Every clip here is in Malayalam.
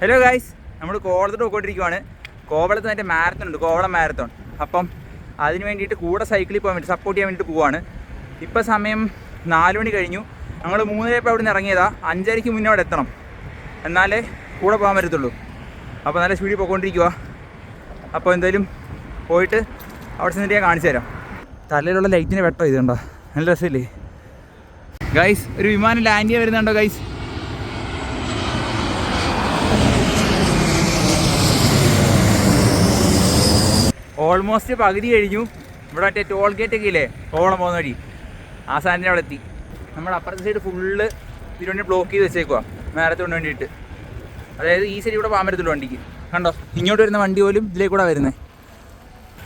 ഹലോ ഗൈസ്, നമ്മൾ കോവളത്തോട്ട് പോയിക്കൊണ്ടിരിക്കുവാണ്. കോവളത്ത് മറ്റേ മാരത്തോൺ ഉണ്ട്, കോവളം മാരത്തോൺ. അപ്പം അതിന് വേണ്ടിയിട്ട് കൂടെ സൈക്കിളിൽ പോകാൻ വേണ്ടി സപ്പോർട്ട് ചെയ്യാൻ വേണ്ടിയിട്ട് പോവാണ്. ഇപ്പം സമയം 4 മണി കഴിഞ്ഞു. ഞങ്ങൾ 3:00 അവിടെ നിന്ന് ഇറങ്ങിയതാണ്. 5:30 മുന്നേ അവിടെ എത്തണം, എന്നാലേ കൂടെ പോകാൻ പറ്റത്തുള്ളൂ. അപ്പോൾ നല്ല സ്പീഡിൽ പോയിക്കൊണ്ടിരിക്കുക. അപ്പോൾ എന്തായാലും പോയിട്ട് അവിടെ ചെന്നിട്ട് ഞാൻ കാണിച്ചു തരാം. തലയിലുള്ള ലൈറ്റിന് വെട്ടോ ഇത് കണ്ടോ, നല്ല രസമില്ലേ ഗൈസ്? ഒരു വിമാനം ലാൻഡ് ചെയ്യാൻ വരുന്നുണ്ടോ ഗൈസ്? ഓൾമോസ്റ്റ് പകുതി കഴിഞ്ഞു. ഇവിടെ മറ്റേ ടോൾ ഗേറ്റ് ഒക്കെ ഇല്ലേ, കോവളം പോകുന്ന വഴി, ആ സാധനത്തിന് അവിടെ എത്തി. നമ്മുടെ അപ്പുറത്തെ സൈഡ് ഫുള്ള് ഇതിനുവേണ്ടി ബ്ലോക്ക് ചെയ്ത് വെച്ചേക്കുക മാരത്തോണിന് വേണ്ടിയിട്ട്. അതായത് ഈ സൈഡ് ഇവിടെ പോകാൻ പറ്റത്തുള്ളൂ വണ്ടിക്ക്. കണ്ടോ, ഇങ്ങോട്ട് വരുന്ന വണ്ടി പോലും ഇതിലേക്കൂടെ വരുന്നത്.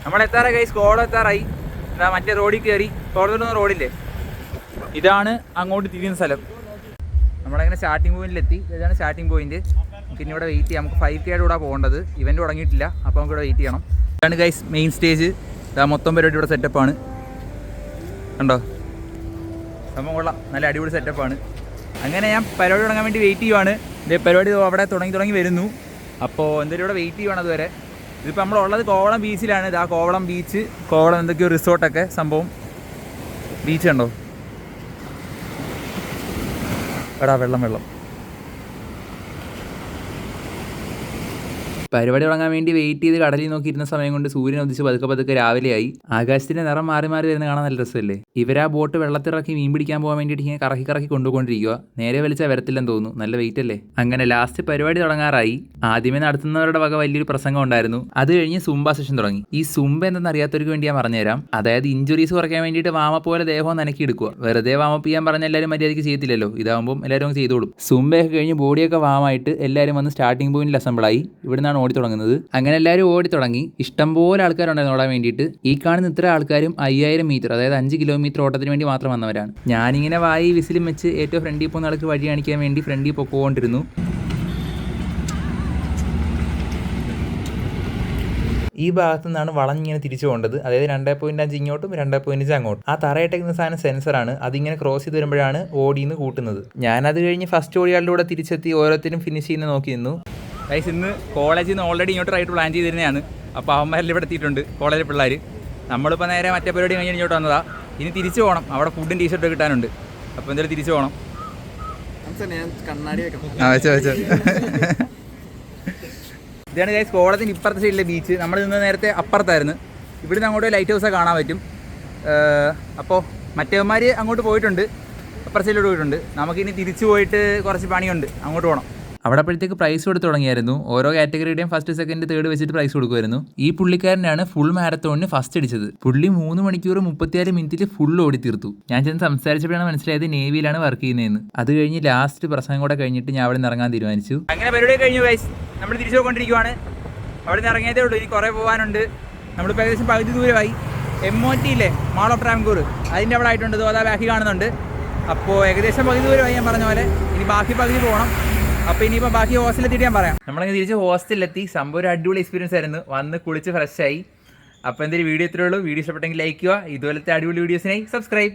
നമ്മൾ എത്താറായി ഗൈസ്, കോവളം എത്താറായി. എന്താ മറ്റേ റോഡിൽ കയറി, കോവളത്തോട്ടൊന്നും റോഡില്ലേ, ഇതാണ് അങ്ങോട്ട് തിരിയുന്ന സ്ഥലം. നമ്മളങ്ങനെ സ്റ്റാർട്ടിംഗ് പോയിന്റിലെത്തി. ഇതാണ് സ്റ്റാർട്ടിംഗ് പോയിന്റ്. പിന്നെ ഇവിടെ വെയിറ്റ് ചെയ്യാം. നമുക്ക് 5K കൂടെ പോകേണ്ടത്, ഇവന്റ് തുടങ്ങിയിട്ടില്ല. അപ്പോൾ നമുക്ക് ഇവിടെ വെയിറ്റ് ചെയ്യണം. ഇതാണ് ഗൈസ് മെയിൻ സ്റ്റേജ്. ഇതാ മൊത്തം പരിപാടി ഇവിടെ സെറ്റപ്പാണ്. കണ്ടോ, സംഭവം കൊള്ളാം, നല്ല അടിപൊളി സെറ്റപ്പാണ്. അങ്ങനെ ഞാൻ പരിപാടി തുടങ്ങാൻ വേണ്ടി വെയിറ്റ് ചെയ്യുവാണ്. ഇതേ പരിപാടി അവിടെ തുടങ്ങി വരുന്നു. അപ്പോൾ എന്തായാലും ഇവിടെ വെയിറ്റ് ചെയ്യുവാണ് അതുവരെ. ഇതിപ്പോൾ നമ്മളുള്ളത് കോവളം ബീച്ചിലാണ്. ഇതാ കോവളം ബീച്ച്, കോവളം എന്തൊക്കെയോ റിസോർട്ടൊക്കെ സംഭവം. ബീച്ച് കണ്ടോ, എടാ വെള്ളം. പരിപാടി തുടങ്ങാൻ വേണ്ടി വെയിറ്റ് ചെയ്ത് കടലിൽ നോക്കിയിരുന്ന സമയം കൊണ്ട് സൂര്യൻ ഉദിച്ച് പതുക്കെ രാവിലെയായി. ആകാശത്തിന്റെ നിറം മാറി വരുന്ന കാണാൻ നല്ല രസമല്ലേ? ഇവരാ ബോട്ട് വെള്ളത്തിറക്കി മീൻ പിടിക്കാൻ പോകാൻ വേണ്ടിയിട്ട് ഇങ്ങനെ കറക്കി കൊണ്ടുപോകൊണ്ടിരിക്കുക. നേരെ വലിച്ചാൽ വരത്തില്ലെന്ന് തോന്നുന്നു, നല്ല വെയിറ്റ് അല്ലേ? അങ്ങനെ ലാസ്റ്റ് പരിപാടി തുടങ്ങാറായി. ആദ്യമേ നടത്തുന്നവരുടെ വക വലിയൊരു പ്രസംഗം ഉണ്ടായിരുന്നു. അത് കഴിഞ്ഞ് സുംബ സെഷൻ തുടങ്ങി. ഈ സുംബ എന്തെന്ന് അറിയാത്തവർക്ക് വേണ്ടി ഞാൻ പറഞ്ഞുതരാം. അതായത് ഇഞ്ചുറീസ് കുറയ്ക്കാൻ വേണ്ടിയിട്ട് വാമപ്പ് പോലെ ദേഹം നനക്കി എടുക്കുക. വെറുതെ വാമപ്പ് ചെയ്യാൻ പറഞ്ഞാൽ എല്ലാവരും മര്യാദയ്ക്ക് ചെയ്യത്തില്ലല്ലോ. ഇതാകുമ്പോൾ എല്ലാവരും ചെയ്തോളും. സുംബയൊക്കെ കഴിഞ്ഞ് ബോഡിയൊക്കെ വാമായിട്ട് എല്ലാവരും വന്ന് സ്റ്റാർട്ടിംഗ് പോയിന്റിൽ അസംബിളായി. ഇവിടുന്നാണ് ഓടി തുടങ്ങുന്നത്. അങ്ങനെ എല്ലാവരും ഓടി തുടങ്ങി. ഇഷ്ടംപോലെ ആൾക്കാരുണ്ടായിരുന്നു ഓടാൻ വേണ്ടിയിട്ട്. ഈ കാണുന്ന ഇത്ര ആൾക്കാരും 5000 മീറ്റർ, അതായത് 5 കിലോമീറ്റർ ഓട്ടത്തിന് വേണ്ടി മാത്രം വന്നവരാണ്. ഞാനിങ്ങനെ വായി വിസിലും വെച്ച് ഏറ്റവും ഫ്രണ്ടിൽ പോകുന്ന ആൾക്ക് വഴി കാണിക്കാൻ വേണ്ടി ഫ്രണ്ടിൽ പൊക്കോണ്ടിരുന്നു. ഈ ഭാഗത്തു നിന്നാണ് വളഞ്ഞിങ്ങനെ തിരിച്ചു പോകേണ്ടത്. അതായത് 2.5 ഇങ്ങോട്ടും 2.5 അങ്ങോട്ടും. ആ തറയിട്ടേക്കുന്ന സാധനം സെൻസറാണ്. അതിങ്ങനെ ക്രോസ് ചെയ്ത് വരുമ്പോഴാണ് ഓടിന്ന് കൂട്ടുന്നത്. ഞാനത് കഴിഞ്ഞ് ഫസ്റ്റ് ഓടിയാളുടെ കൂടെ തിരിച്ചെത്തി ഓരോരുത്തരും ഫിനിഷ് ചെയ്യുന്ന നോക്കി നിന്നു. ഗൈസ്, ഇന്ന് കോളേജിൽ നിന്ന് ഓൾറെഡി ഇങ്ങോട്ട് റൈറ്റ് പ്ലാൻ ചെയ്തിരുന്നതാണ്. അപ്പോൾ അവന്മാരെല്ലാം ഇവിടെ എത്തിയിട്ടുണ്ട്, കോളേജിലെ പിള്ളേർ. നമ്മളിപ്പോൾ നേരെ മറ്റേ പരിപാടി കഴിഞ്ഞ് ഇങ്ങോട്ട് വന്നതാണ്. ഇനി തിരിച്ചു പോകണം, അവിടെ ഫുഡും ടീഷർട്ടും കിട്ടാനുണ്ട്. അപ്പോൾ എന്തായാലും തിരിച്ചു പോകണം. ഇതാണ് ഗൈസ് കോവളത്തിൻ്റെ ഇപ്പുറത്തെ സൈഡിലെ ബീച്ച്. നമ്മൾ നിന്ന് നേരത്തെ അപ്പുറത്തായിരുന്നു. ഇവിടുന്ന് അങ്ങോട്ട് ലൈറ്റ് ഹൗസൊക്കെ കാണാൻ പറ്റും. അപ്പോൾ മറ്റേവന്മാർ അങ്ങോട്ട് പോയിട്ടുണ്ട്, അപ്പുറത്തെ സൈഡിലോട്ട് പോയിട്ടുണ്ട്. നമുക്കിനി തിരിച്ചു പോയിട്ട് കുറച്ച് പണിയുണ്ട്, അങ്ങോട്ട് പോകണം. അവിടെ അപ്പോഴത്തേക്ക് പ്രൈസ് കൊടുത്ത് തുടങ്ങിയായിരുന്നു. ഓരോ കാറ്റഗറിയുടെയും ഫസ്റ്റ് സെക്കൻഡ് തേർഡ് വെച്ചിട്ട് പ്രൈസ് കൊടുക്കുമായിരുന്നു. ഈ പുള്ളിക്കാരനാണ് ഫുൾ മാരത്തോണിന് ഫസ്റ്റ് അടിച്ചത്. പുള്ളി 3 മണിക്കൂർ 34 മിനിറ്റിൽ ഫുൾ ഓടി തീർത്തു. ഞാൻ ചെന്ന് സംസാരിച്ചപ്പോഴാണ് മനസ്സിലായത് നേവിയിലാണ് വർക്ക് ചെയ്യുന്നതെന്ന്. അത് കഴിഞ്ഞ് ലാസ്റ്റ് പ്രസംഗം കൂടെ കഴിഞ്ഞിട്ട് ഞാൻ അവിടെ നിന്ന് ഇറങ്ങാൻ തീരുമാനിച്ചു. അങ്ങനെ പരിപാടി കഴിഞ്ഞു ഗൈസ്, നമ്മൾ തിരിച്ചു പോയിക്കൊണ്ടിരിക്കുവാണ്. അവിടെ നിന്ന് ഇറങ്ങിയതേ ഉള്ളൂ, ഇനി കുറേ പോകാനുണ്ട്. നമ്മളിപ്പോൾ ഏകദേശം പകുതി ദൂരമായി. MOT ഇല്ലേ, മാൾ ഓഫ് ട്രാവൻകൂർ, അതിൻ്റെ അവിടെ ആയിട്ടുണ്ട്. അതാ ബാക്കി കാണുന്നുണ്ട്. അപ്പോൾ ഏകദേശം പകുതി ദൂരമായി ഞാൻ പറഞ്ഞ പോലെ. ഇനി ബാക്കി പകുതി പോകണം. അപ്പോൾ ഇനിയിപ്പോൾ ബാക്കി ഹോസ്റ്റലിലെത്തിയിട്ട് ഞാൻ പറയാം. നമ്മളങ്ങനെ തിരിച്ച് ഹോസ്റ്റലിലെത്തി. സംഭവം ഒരു അടിപൊളി എക്സ്പീരിയൻസ് ആയിരുന്നു. വന്ന് കുളിച്ച് ഫ്രഷായി. അപ്പോൾ എന്തെങ്കിലും വീഡിയോ ഇത്രയേ ഉള്ളൂ. വീഡിയോ ഇഷ്ടപ്പെട്ടെങ്കിൽ ലൈക്ക് ചെയ്യുക. ഇതുപോലത്തെ അടിപൊളി വീഡിയോസിനായി സബ്സ്ക്രൈബ്.